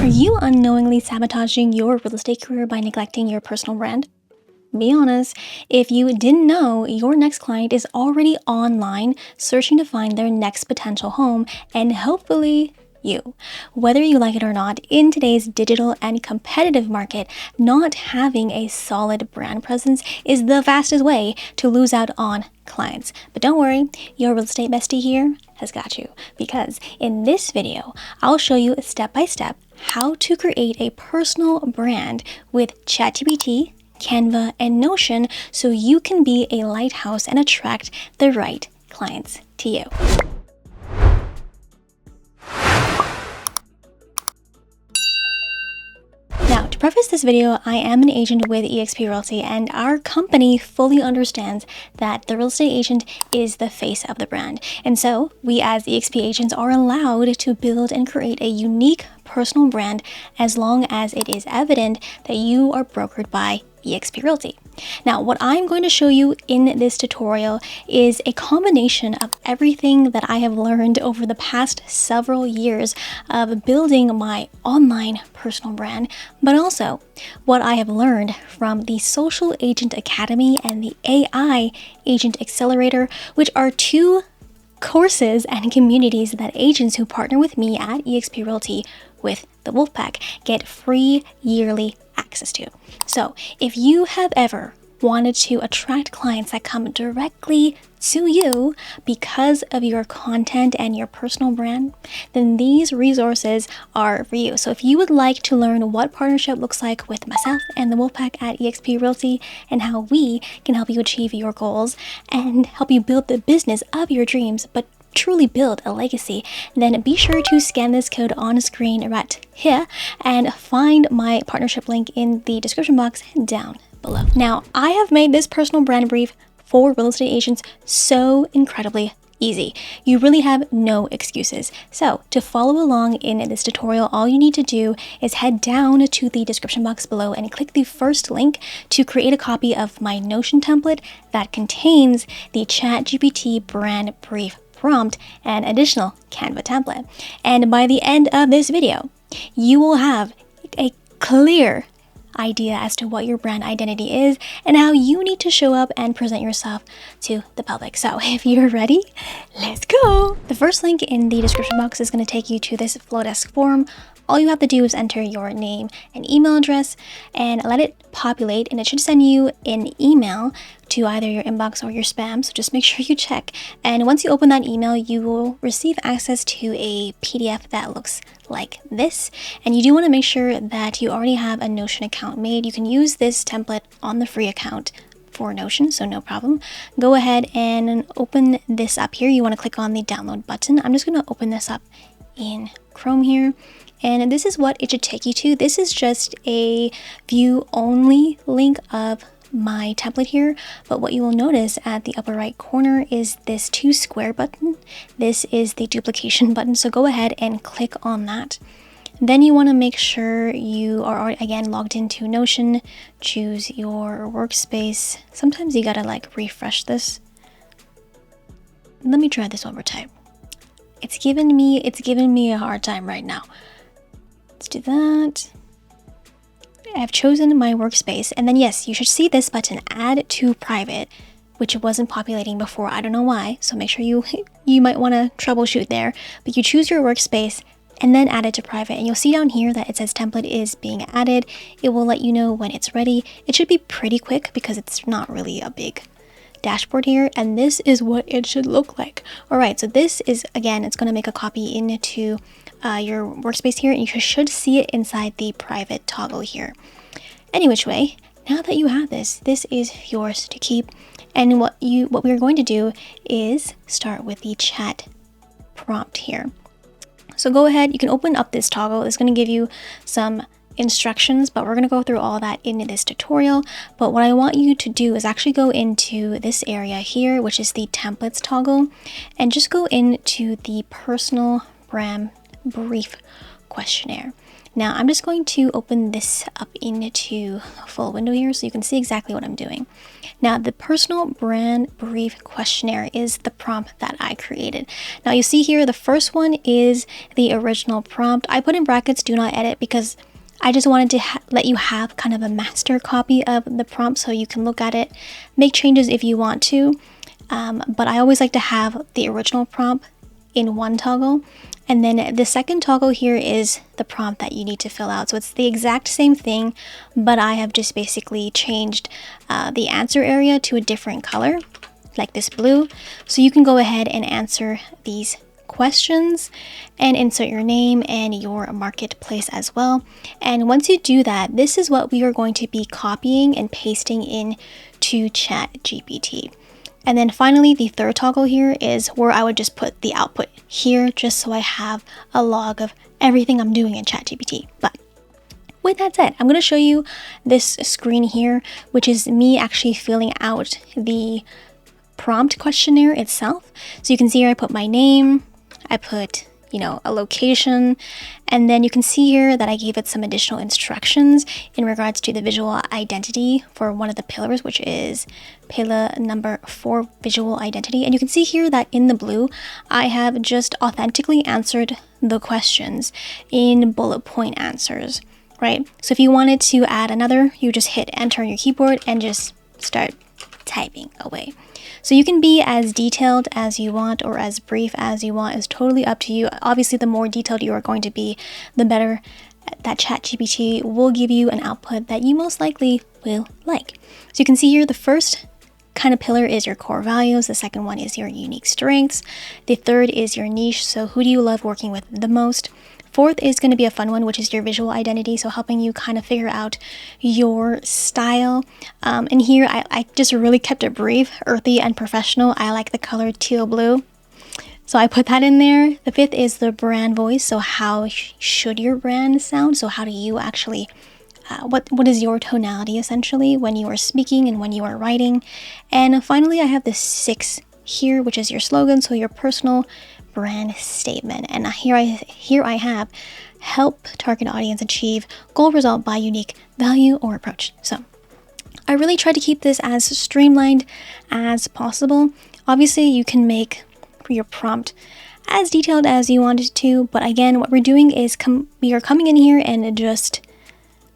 Are you unknowingly sabotaging your real estate career by neglecting your personal brand? Be honest, if you didn't know, your next client is already online searching to find their next potential home, and hopefully you. Whether you like it or not, in today's digital and competitive market, not having a solid brand presence is the fastest way to lose out on clients. But don't worry, your real estate bestie here has got you, because in this video, I'll show you step by step how to create a personal brand with ChatGPT, Canva, and Notion so you can be a lighthouse and attract the right clients to you. Now, to preface this video, I am an agent with eXp Realty, and our company fully understands that the real estate agent is the face of the brand. And so we as eXp agents are allowed to build and create a unique personal brand as long as it is evident that you are brokered by eXp Realty. Now, what I'm going to show you in this tutorial is a combination of everything that I have learned over the past several years of building my online personal brand, but also what I have learned from the Social Agent Academy and the AI Agent Accelerator, which are two courses and communities that agents who partner with me at eXp Realty with the Wolfpack get free yearly access to. So if you have ever wanted to attract clients that come directly to you because of your content and your personal brand, then these resources are for you. So if you would like to learn what partnership looks like with myself and the Wolfpack at eXp Realty and how we can help you achieve your goals and help you build the business of your dreams, but truly build a legacy, then be sure to scan this code on screen right here and find my partnership link in the description box down below. Now, I have made this personal brand brief for real estate agents so incredibly easy. You really have no excuses. So to follow along in this tutorial, all you need to do is head down to the description box below and click the first link to create a copy of my Notion template that contains the ChatGPT brand brief prompt and additional Canva template. And by the end of this video, you will have a clear idea as to what your brand identity is and how you need to show up and present yourself to the public. So if you're ready, let's go. The first link in the description box is going to take you to this Flowdesk form. All you have to do is enter your name and email address and let it populate, and it should send you an email to either your inbox or your spam, so just make sure you check. And once you open that email, you will receive access to a PDF that looks like this. And you do want to make sure that you already have a Notion account made. You can use this template on the free account for Notion, so no problem. Go ahead and open this up here. You want to click on the download button. I'm just going to open this up in Chrome here. And this is what it should take you to. This is just a view only link of my template here, but what you will notice at the upper right corner is this 2 square button. This is the duplication button, so go ahead and click on that. Then you want to make sure you are again logged into Notion. Choose your workspace. Sometimes you gotta like refresh this. Let me try this one more time. It's giving me a hard time right now. Let's do that. I've chosen my workspace, and then yes, you should see this button, add to private, which wasn't populating before. I don't know why, so make sure you might want to troubleshoot there. But you choose your workspace and then add it to private, and you'll see down here that it says template is being added. It will let you know when it's ready. It should be pretty quick because it's not really a big dashboard here, and this is what it should look like. All right, so this is, again, it's going to make a copy into your workspace here, and you should see it inside the private toggle here. Any which way, now that you have this is yours to keep. And what we are going to do is start with the chat prompt here. So go ahead, you can open up this toggle. It's going to give you some instructions, but we're going to go through all that in this tutorial. But what I want you to do is actually go into this area here, which is the templates toggle, and just go into the personal brand brief questionnaire. Now I'm just going to open this up into a full window here so you can see exactly what I'm doing. Now the personal brand brief questionnaire is the prompt that I created. Now you see here the first one is the original prompt. I put in brackets do not edit because I just wanted to let you have kind of a master copy of the prompt so you can look at it, make changes if you want to. But I always like to have the original prompt in one toggle. And then the second toggle here is the prompt that you need to fill out. So it's the exact same thing, but I have just basically changed the answer area to a different color, like this blue. So you can go ahead and answer these questions and insert your name and your marketplace as well. And once you do that, this is what we are going to be copying and pasting in to ChatGPT. And then finally, the third toggle here is where I would just put the output here just so I have a log of everything I'm doing in ChatGPT. But with that said, I'm going to show you this screen here, which is me actually filling out the prompt questionnaire itself. So you can see here I put my name, I put, a location, and then you can see here that I gave it some additional instructions in regards to the visual identity for one of the pillars, which is pillar number 4, visual identity. And you can see here that in the blue, I have just authentically answered the questions in bullet point answers, right? So if you wanted to add another, you just hit enter on your keyboard and just start typing away. So you can be as detailed as you want or as brief as you want. It's totally up to you. Obviously, the more detailed you are going to be, the better that ChatGPT will give you an output that you most likely will like. So you can see here the first kind of pillar is your core values. The second one is your unique strengths. The third is your niche. So who do you love working with the most? Fourth is going to be a fun one, which is your visual identity. So helping you kind of figure out your style. And here I just really kept it brief, earthy and professional. I like the color teal blue, so I put that in there. The fifth is the brand voice. So how should your brand sound? So how do you actually, what is your tonality essentially when you are speaking and when you are writing? And finally, I have the sixth here, which is your slogan. So your personal brand statement. And here I have help target audience achieve goal result by unique value or approach. So I really try to keep this as streamlined as possible. Obviously you can make your prompt as detailed as you want it to, but again, what we're doing is we are coming in here and just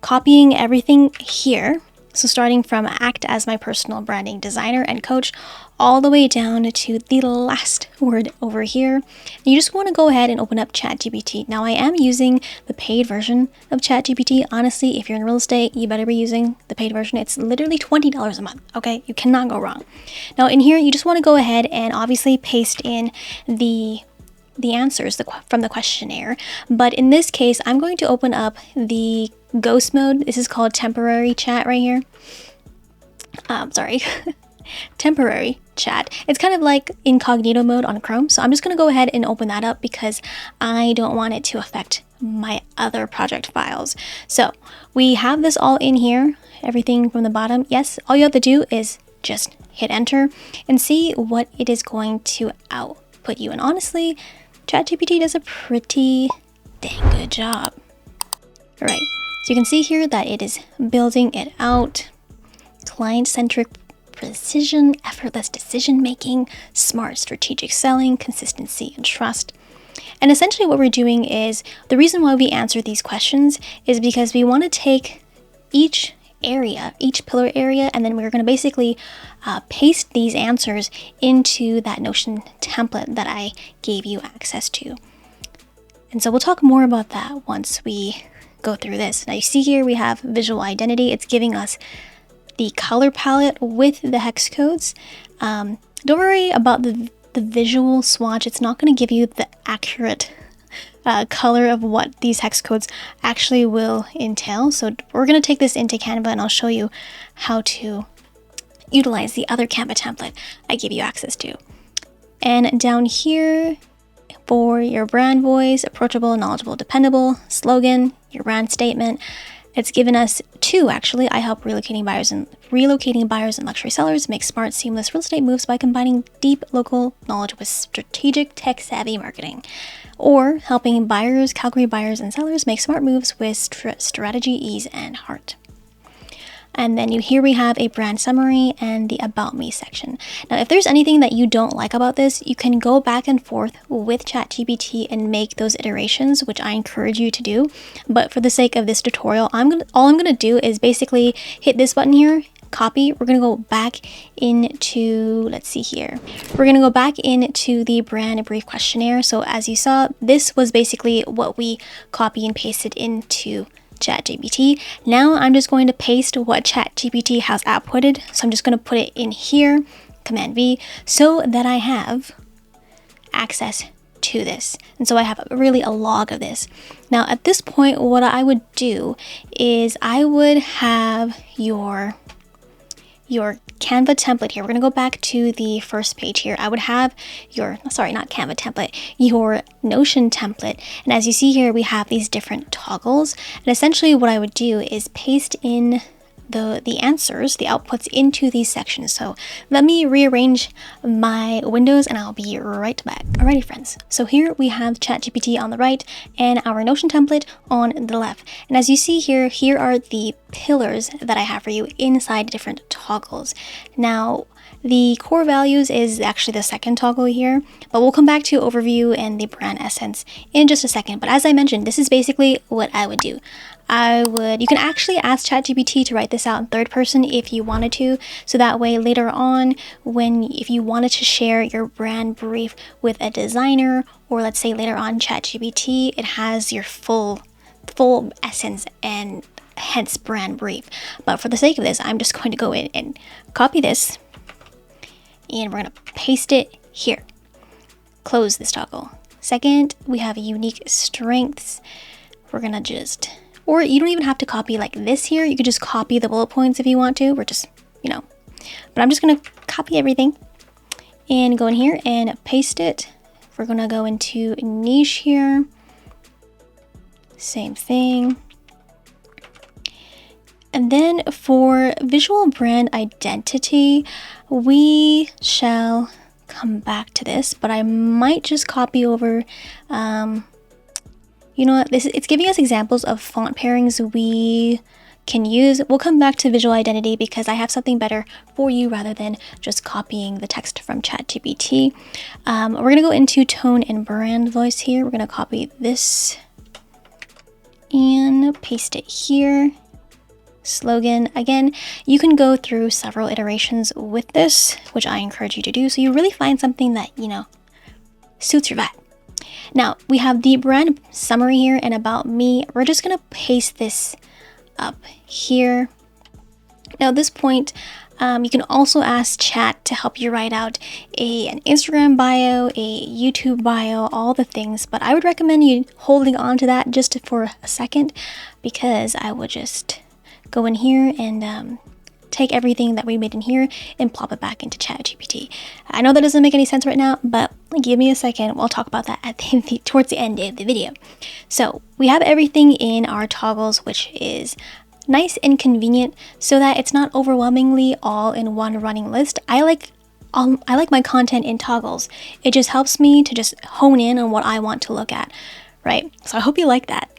copying everything here. So starting from act as my personal branding designer and coach all the way down to the last word over here. And you just want to go ahead and open up ChatGPT. Now I am using the paid version of ChatGPT. Honestly, if you're in real estate, you better be using the paid version. It's literally $20 a month, okay? You cannot go wrong. Now in here, you just want to go ahead and obviously paste in the answers from the questionnaire. But in this case, I'm going to open up the ghost mode. This is called temporary chat right here. Temporary chat. It's kind of like incognito mode on Chrome. So I'm just going to go ahead and open that up because I don't want it to affect my other project files. So we have this all in here, everything from the bottom. Yes, all you have to do is just hit enter and see what it is going to output you. And honestly, ChatGPT does a pretty dang good job. All right, so you can see here that it is building it out. Client-centric precision, effortless decision-making, smart strategic selling, consistency and trust. And essentially what we're doing is, the reason why we answer these questions is because we want to take each pillar area, and then we're going to basically paste these answers into that Notion template that I gave you access to. And so we'll talk more about that once we go through this. Now you see here we have visual identity. It's giving us the color palette with the hex codes. Don't worry about the visual swatch. It's not going to give you the accurate color of what these hex codes actually will entail. So we're going to take this into Canva and I'll show you how to utilize the other Canva template I give you access to. And down here for your brand voice, approachable, knowledgeable, dependable, slogan, your brand statement, It's given us 2 actually. I help relocating buyers and luxury sellers make smart, seamless real estate moves by combining deep local knowledge with strategic tech-savvy marketing. Or helping Calgary buyers and sellers make smart moves with strategy, ease, and heart. And then here we have a brand summary and the About Me section. Now, if there's anything that you don't like about this, you can go back and forth with ChatGPT and make those iterations, which I encourage you to do. But for the sake of this tutorial, all I'm gonna do is basically hit this button here, copy. We're gonna go back into, let's see here. We're gonna go back into the brand brief questionnaire. So as you saw, this was basically what we copy and pasted into ChatGPT. Now I'm just going to paste what ChatGPT has outputted. So I'm just going to put it in here, Command V, so that I have access to this. And so I have really a log of this. Now at this point, what I would do is I would have your Canva template here. We're going to go back to the first page here. I would have your, sorry, not Canva template, your Notion template. And as you see here, we have these different toggles. And essentially what I would do is paste in the answers, the outputs into these sections. So let me rearrange my windows and I'll be right back. Alrighty friends, so here we have ChatGPT on the right and our Notion template on the left. And as you see here, here are the pillars that I have for you inside different toggles. Now, the core values is actually the second toggle here, but we'll come back to overview and the brand essence in just a second. But as I mentioned, this is basically what I would do. You can actually ask ChatGPT to write this out in third person if you wanted to, so that way later on, if you wanted to share your brand brief with a designer, or let's say later on ChatGPT, it has your full essence and hence brand brief. But for the sake of this, I'm just going to go in and copy this, and we're going to paste it here. Close this toggle. Second, we have unique strengths. We're going to just, or you don't even have to copy like this here. You could just copy the bullet points if you want to. We're just, but I'm just going to copy everything and go in here and paste it. We're going to go into niche here. Same thing. And then for visual brand identity, we shall come back to this, but I might just copy over, it's giving us examples of font pairings we can use. We'll come back to visual identity because I have something better for you rather than just copying the text from ChatGPT. We're going to go into tone and brand voice here. We're going to copy this and paste it here. Slogan. Again, you can go through several iterations with this, which I encourage you to do, so you really find something that, suits your vibe. Now, we have the brand summary here and About Me. We're just going to paste this up here. Now, at this point, you can also ask Chat to help you write out an Instagram bio, a YouTube bio, all the things, but I would recommend you holding on to that just for a second, because I would just go in here and take everything that we made in here and plop it back into ChatGPT. I know that doesn't make any sense right now, but give me a second. We'll talk about that at towards the end of the video. So we have everything in our toggles, which is nice and convenient so that it's not overwhelmingly all in one running list. I like my content in toggles. It just helps me to just hone in on what I want to look at, right? So I hope you like that.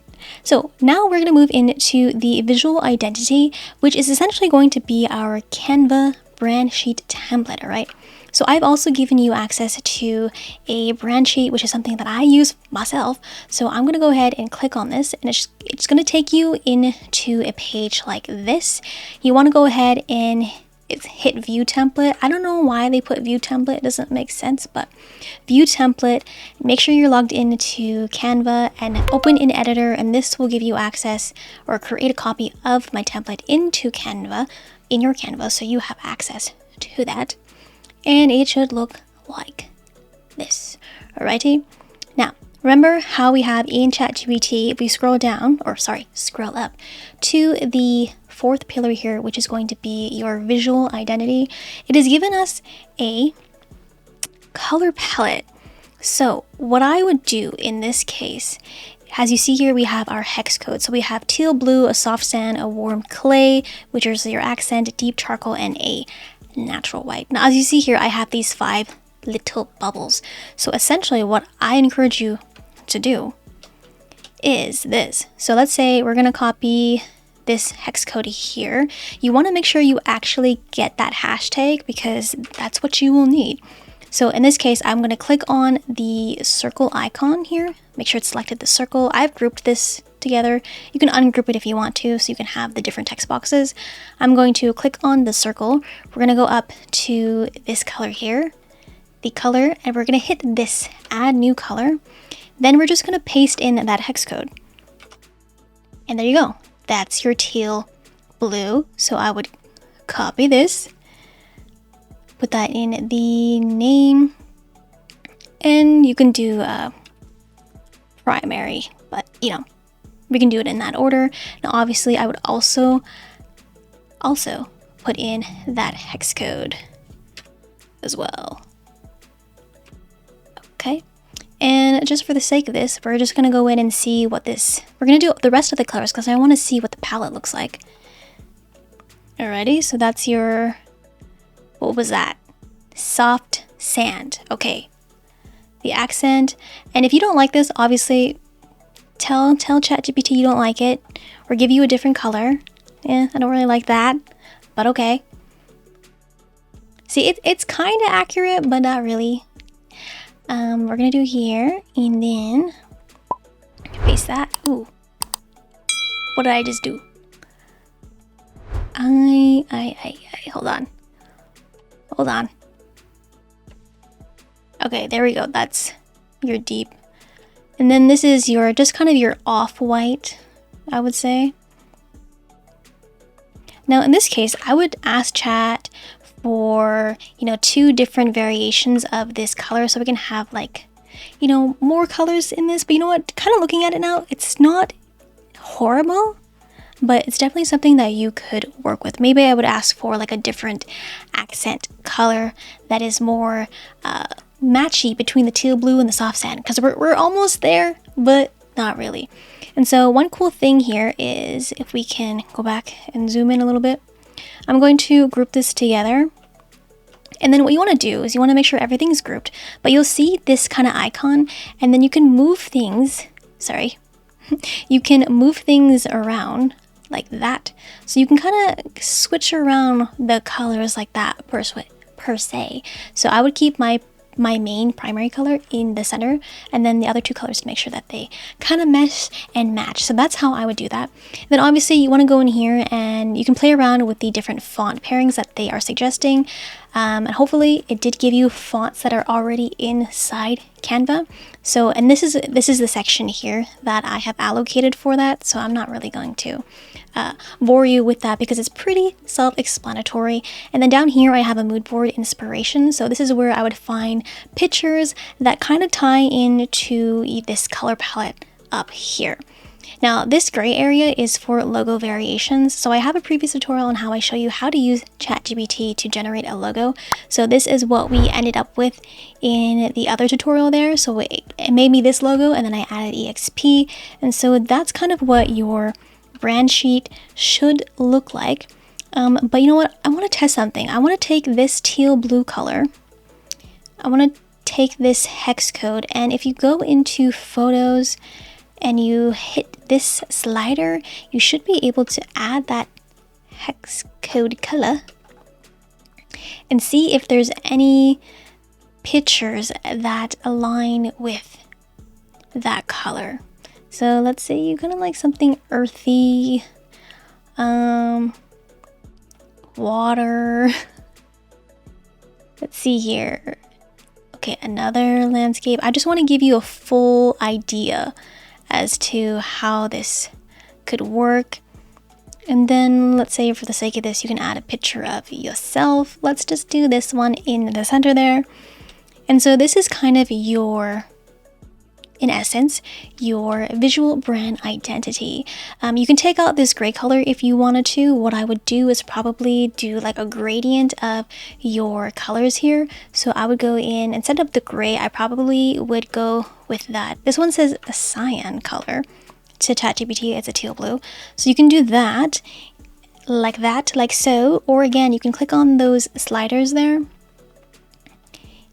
So now we're going to move into the visual identity, which is essentially going to be our Canva brand sheet template, all right? So I've also given you access to a brand sheet, which is something that I use myself. So I'm going to go ahead and click on this, and it's going to take you into a page like this. You want to go ahead and hit view template. I don't know why they put view template. It doesn't make sense, but view template. Make sure you're logged into Canva and open an editor, and this will give you access or create a copy of my template into Canva, in your Canva, so you have access to that. And it should look like this. Alrighty. Now, remember how we have in ChatGPT, if we scroll up to the fourth pillar here, which is going to be your visual identity, it has given us a color palette. So what I would do in this case as you see here, we have our hex code. So we have teal blue, a soft sand, a warm clay, which is your accent, deep charcoal, and a natural white. Now, as you see here, I have these 5 little bubbles. So essentially what I encourage you to do is this. So let's say we're going to copy this hex code here. You want to make sure you actually get that hashtag because that's what you will need. So in this case, I'm going to click on the circle icon here. Make sure it's selected the circle. I've grouped this together. You can ungroup it if you want to, so you can have the different text boxes. I'm going to click on the circle. We're going to go up to this color here, the color, and we're going to hit this add new color. Then we're just going to paste in that hex code. And there you go. That's your teal blue. So I would copy this, put that in the name, and you can do primary, but you know, we can do it in that order. Now obviously I would also put in that hex code as well. Okay, and just for the sake of this, we're just gonna go in and see what this, we're gonna do the rest of the colors because I want to see what the palette looks like. Alrighty, so that's your, what was that? Soft sand. Okay, the accent. And if you don't like this, obviously tell ChatGPT you don't like it, or give you a different color. Yeah, I don't really like that, but okay. See, it's kind of accurate, but not really. We're gonna do here, and then paste that. Ooh, what did I just do? Hold on. Okay, there we go. That's your deep. And then this is your, just kind of your off-white, I would say. Now in this case, I would ask Chat for, you know, 2 different variations of this color so we can have like, you know, more colors in this. But you know what, kind of looking at it now, it's not horrible, but it's definitely something that you could work with. Maybe I would ask for like a different accent color that is more matchy between the teal blue and the soft sand, because we're almost there, but not really. And so one cool thing here is, if we can go back and zoom in a little bit, I'm going to group this together. And then what you want to do is you want to make sure everything's grouped, but you'll see this kind of icon, and then you can move things, you can move things around like that. So you can kind of switch around the colors like that per se. So I would keep my main primary color in the center, and then the other 2 colors to make sure that they kind of mesh and match. So that's how I would do that. Then obviously you want to go in here and you can play around with the different font pairings that they are suggesting, and hopefully it did give you fonts that are already inside Canva. So, and this is the section here that I have allocated for that, so I'm not really going to bore you with that because it's pretty self-explanatory. And then down here I have a mood board inspiration. So this is where I would find pictures that kind of tie into this color palette up here. Now this gray area is for logo variations. So I have a previous tutorial on how I show you how to use ChatGPT to generate a logo. So this is what we ended up with in the other tutorial there. So it made me this logo, and then I added EXP. And so that's kind of what your brand sheet should look like. But you know what? I want to test something. I want to take this teal blue color. I want to take this hex code, and if you go into photos and you hit this slider, you should be able to add that hex code color and see if there's any pictures that align with that color. So let's say you kind of like something earthy, water. Let's see here. Okay, another landscape. I just want to give you a full idea as to how this could work. And then let's say for the sake of this, you can add a picture of yourself. Let's just do this one in the center there. And so this is kind of your in essence, your visual brand identity. You can take out this gray color if you wanted to. What I would do is probably do like a gradient of your colors here. So I would go in, instead of the gray, I probably would go with that. This one says a cyan color. To ChatGPT, it's a teal blue. So you can do that, like so. Or again, you can click on those sliders there.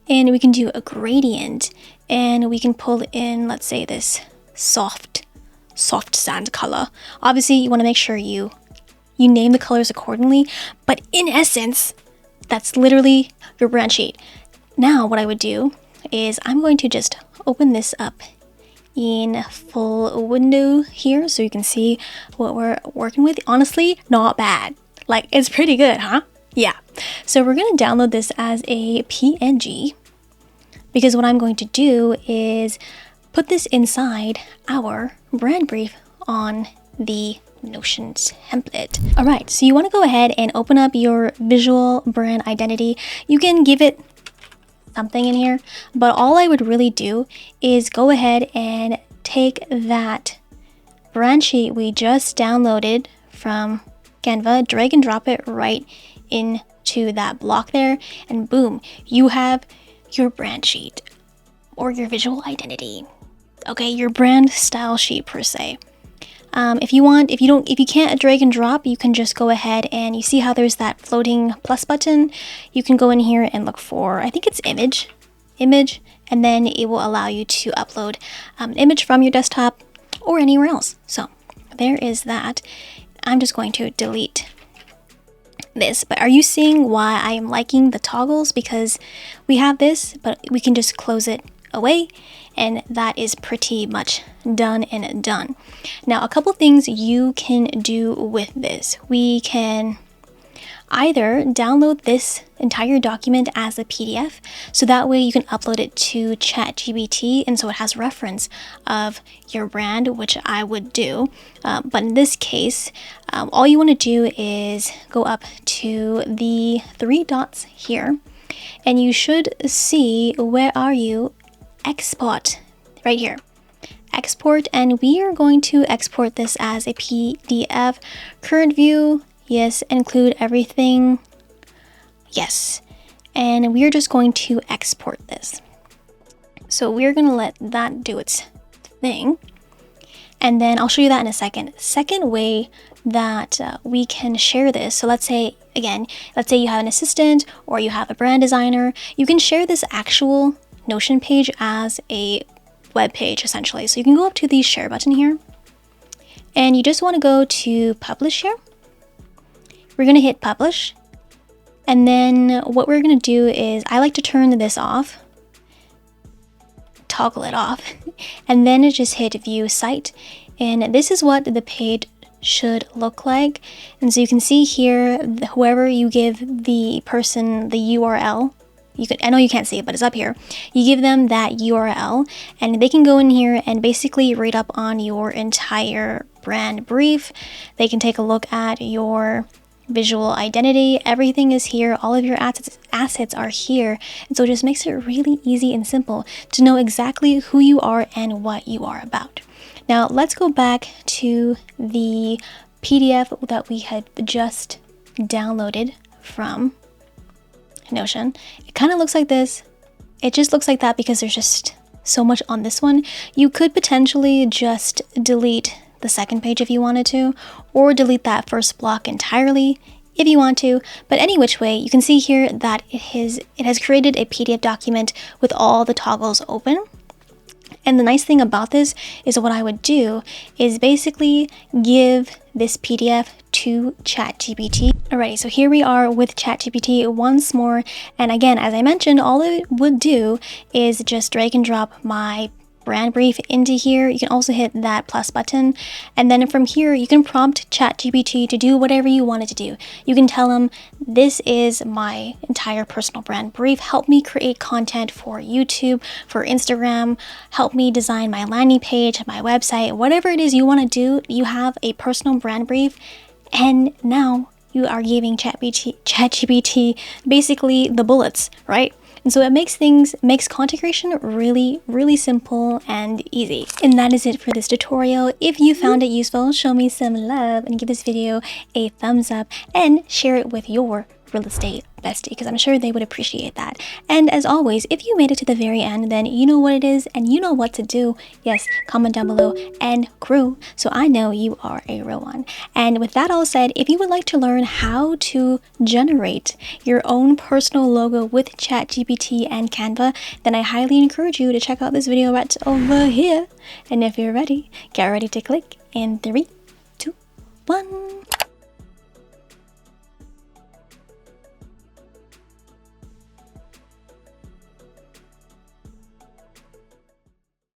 And we can do a gradient, and we can pull in, let's say, this soft sand color. Obviously, you want to make sure you name the colors accordingly, but in essence, that's literally your brand sheet. Now, what I would do is I'm going to just open this up in full window here so you can see what we're working with. Honestly, not bad. Like, it's pretty good, huh? Yeah. So we're going to download this as a PNG, because what I'm going to do is put this inside our brand brief on the Notion template. All right, so you want to go ahead and open up your visual brand identity. You can give it something in here, but all I would really do is go ahead and take that brand sheet we just downloaded from Canva, drag and drop it right into that block there, and boom, you have your brand sheet or your visual identity. Okay, your brand style sheet per se. If you can't drag and drop, you can just go ahead and you see how there's that floating plus button. You can go in here and look for, I think it's image, and then it will allow you to upload an image from your desktop or anywhere else. So there is that. I'm just going to delete this, but are you seeing why I am liking the toggles? Because we have this, but we can just close it away, and that is pretty much done and done. Now, a couple things you can do with this. We can either download this entire document as a PDF, so that way you can upload it to ChatGPT, and so it has reference of your brand, which I would do. But in this case, all you want to do is go up to the three dots here, and you should see, where are you? Export, right here. Export, and we are going to export this as a PDF. Current view, yes. Include everything, yes. And we are just going to export this. So we're going to let that do its thing, and then I'll show you that in a second. Second way that we can share this, so let's say you have an assistant or you have a brand designer, you can share this actual Notion page as a web page essentially. So you can go up to the share button here, and you just want to go to publish here. We're going to hit publish, and then what we're going to do is, I like to turn this off, toggle it off, and then just hit view site, and this is what the page should look like. And so you can see here, whoever you give the person the URL, I know you can't see it, but it's up here. You give them that URL, and they can go in here and basically read up on your entire brand brief. They can take a look at your visual identity. Everything is here. All of your assets are here. And so it just makes it really easy and simple to know exactly who you are and what you are about. Now, let's go back to the PDF that we had just downloaded from Notion. It kind of looks like this. It just looks like that because there's just so much on this one. You could potentially just delete the second page if you wanted to, or delete that first block entirely if you want to. But any which way, you can see here that it has created a PDF document with all the toggles open. And the nice thing about this is, what I would do is basically give this PDF to ChatGPT. Alrighty, so here we are with ChatGPT once more. And again, as I mentioned, all it would do is just drag and drop my brand brief into here. You can also hit that plus button, and then from here you can prompt ChatGPT to do whatever you want it to do. You can tell them, this is my entire personal brand brief, help me create content for YouTube, for Instagram, help me design my landing page, my website, whatever it is you want to do. You have a personal brand brief, and now you are giving ChatGPT basically the bullets, right? And so it makes content creation really simple and easy. And that is it for this tutorial. If you found it useful, show me some love and give this video a thumbs up and share it with your real estate bestie, because I'm sure they would appreciate that. And as always, if you made it to the very end, then you know what it is and you know what to do. Yes, comment down below and crew, so I know you are a real one. And with that all said, if you would like to learn how to generate your own personal logo with ChatGPT and Canva, then I highly encourage you to check out this video right over here. And if you're ready, get ready to click in 3, 2, 1.